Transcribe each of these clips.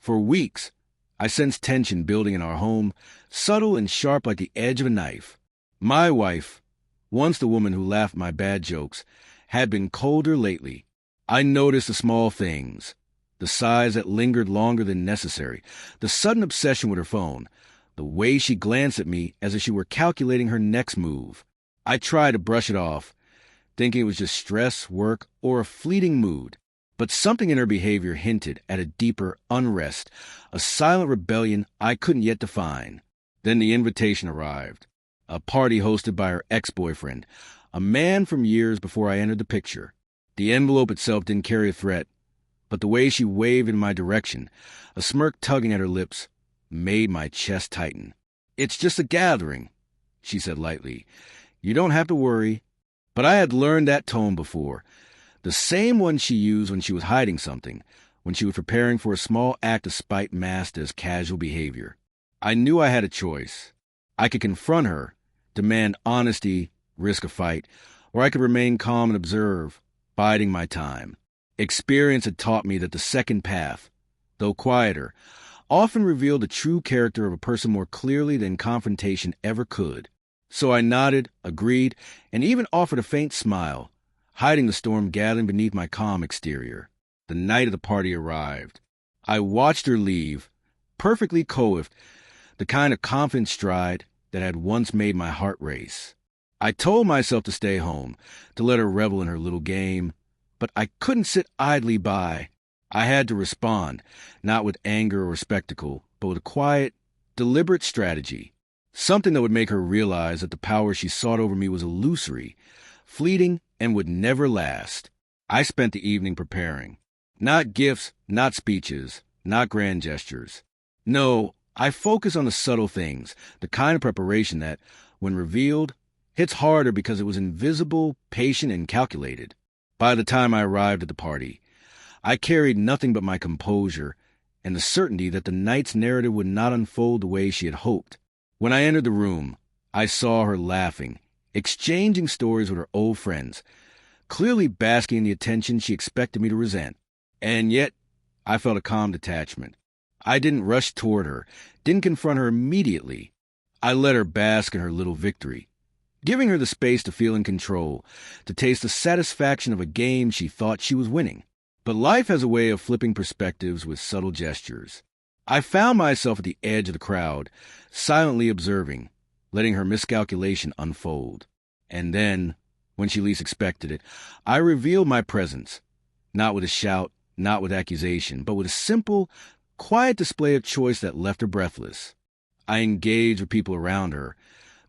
For weeks, I sensed tension building in our home, subtle and sharp like the edge of a knife. My wife, once the woman who laughed at my bad jokes, had been colder lately. I noticed the small things, the sighs that lingered longer than necessary, the sudden obsession with her phone, the way she glanced at me as if she were calculating her next move. I tried to brush it off, thinking it was just stress, work, or a fleeting mood. But something in her behavior hinted at a deeper unrest, a silent rebellion I couldn't yet define. Then the invitation arrived. A party hosted by her ex-boyfriend, a man from years before I entered the picture. The envelope itself didn't carry a threat, but the way she waved in my direction, a smirk tugging at her lips, made my chest tighten. "It's just a gathering," she said lightly. "You don't have to worry." But I had learned that tone before, the same one she used when she was hiding something, when she was preparing for a small act of spite masked as casual behavior. I knew I had a choice. I could confront her, demand honesty, risk a fight, or I could remain calm and observe, biding my time. Experience had taught me that the second path, though quieter, often revealed the true character of a person more clearly than confrontation ever could. So I nodded, agreed, and even offered a faint smile, hiding the storm gathering beneath my calm exterior. The night of the party arrived. I watched her leave, perfectly coiffed, the kind of confident stride that had once made my heart race. I told myself to stay home, to let her revel in her little game, but I couldn't sit idly by. I had to respond, not with anger or spectacle, but with a quiet, deliberate strategy. Something that would make her realize that the power she sought over me was illusory, fleeting, and would never last. I spent the evening preparing. Not gifts, not speeches, not grand gestures. No, I focused on the subtle things, the kind of preparation that, when revealed, hits harder because it was invisible, patient, and calculated. By the time I arrived at the party, I carried nothing but my composure and the certainty that the night's narrative would not unfold the way she had hoped. When I entered the room, I saw her laughing, exchanging stories with her old friends, clearly basking in the attention she expected me to resent. And yet, I felt a calm detachment. I didn't rush toward her, didn't confront her immediately. I let her bask in her little victory, giving her the space to feel in control, to taste the satisfaction of a game she thought she was winning. But life has a way of flipping perspectives with subtle gestures. I found myself at the edge of the crowd, silently observing, letting her miscalculation unfold. And then, when she least expected it, I revealed my presence, not with a shout, not with accusation, but with a simple, quiet display of choice that left her breathless. I engaged with people around her,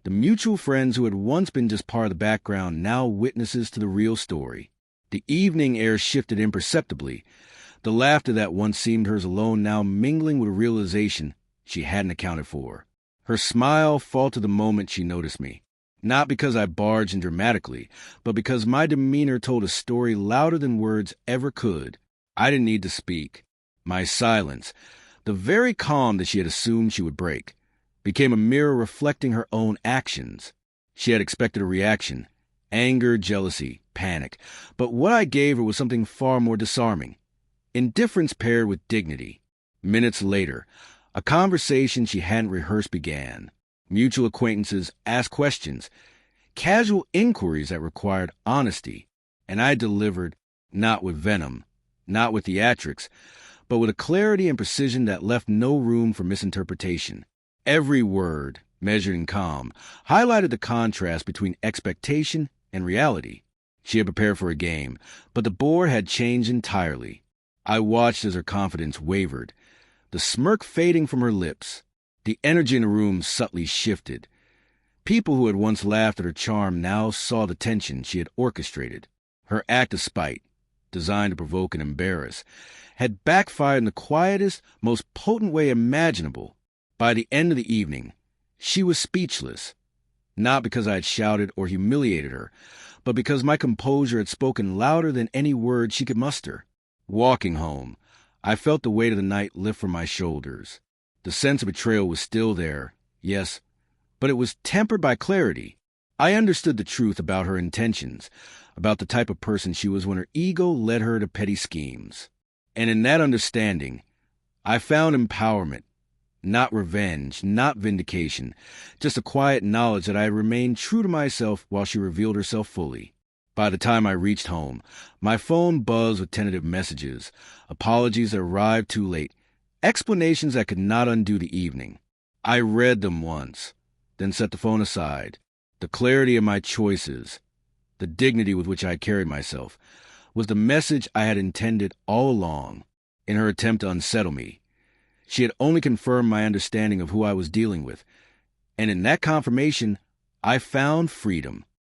the mutual friends who had once been just part of the background, now witnesses to the real story. The evening air shifted imperceptibly, the laughter that once seemed hers alone now mingling with a realization she hadn't accounted for. Her smile faltered the moment she noticed me, not because I barged in dramatically, but because my demeanor told a story louder than words ever could. I didn't need to speak. My silence, the very calm that she had assumed she would break, became a mirror reflecting her own actions. She had expected a reaction, anger, jealousy, panic, but what I gave her was something far more disarming. Indifference paired with dignity. Minutes later, a conversation she hadn't rehearsed began. Mutual acquaintances asked questions, casual inquiries that required honesty, and I delivered not with venom, not with theatrics, but with a clarity and precision that left no room for misinterpretation. Every word, measured in calm, highlighted the contrast between expectation and reality. She had prepared for a game, but the board had changed entirely. I watched as her confidence wavered, the smirk fading from her lips. The energy in the room subtly shifted. People who had once laughed at her charm now saw the tension she had orchestrated. Her act of spite, designed to provoke and embarrass, had backfired in the quietest, most potent way imaginable. By the end of the evening, she was speechless, not because I had shouted or humiliated her, but because my composure had spoken louder than any words she could muster. Walking home, I felt the weight of the night lift from my shoulders. The sense of betrayal was still there, yes, but it was tempered by clarity. I understood the truth about her intentions, about the type of person she was when her ego led her to petty schemes. And in that understanding, I found empowerment, not revenge, not vindication, just a quiet knowledge that I had remained true to myself while she revealed herself fully. By the time I reached home, my phone buzzed with tentative messages, apologies that arrived too late, explanations that could not undo the evening. I read them once, then set the phone aside. The clarity of my choices, the dignity with which I carried myself, was the message I had intended all along. In her attempt to unsettle me, she had only confirmed my understanding of who I was dealing with, and in that confirmation, I found freedom.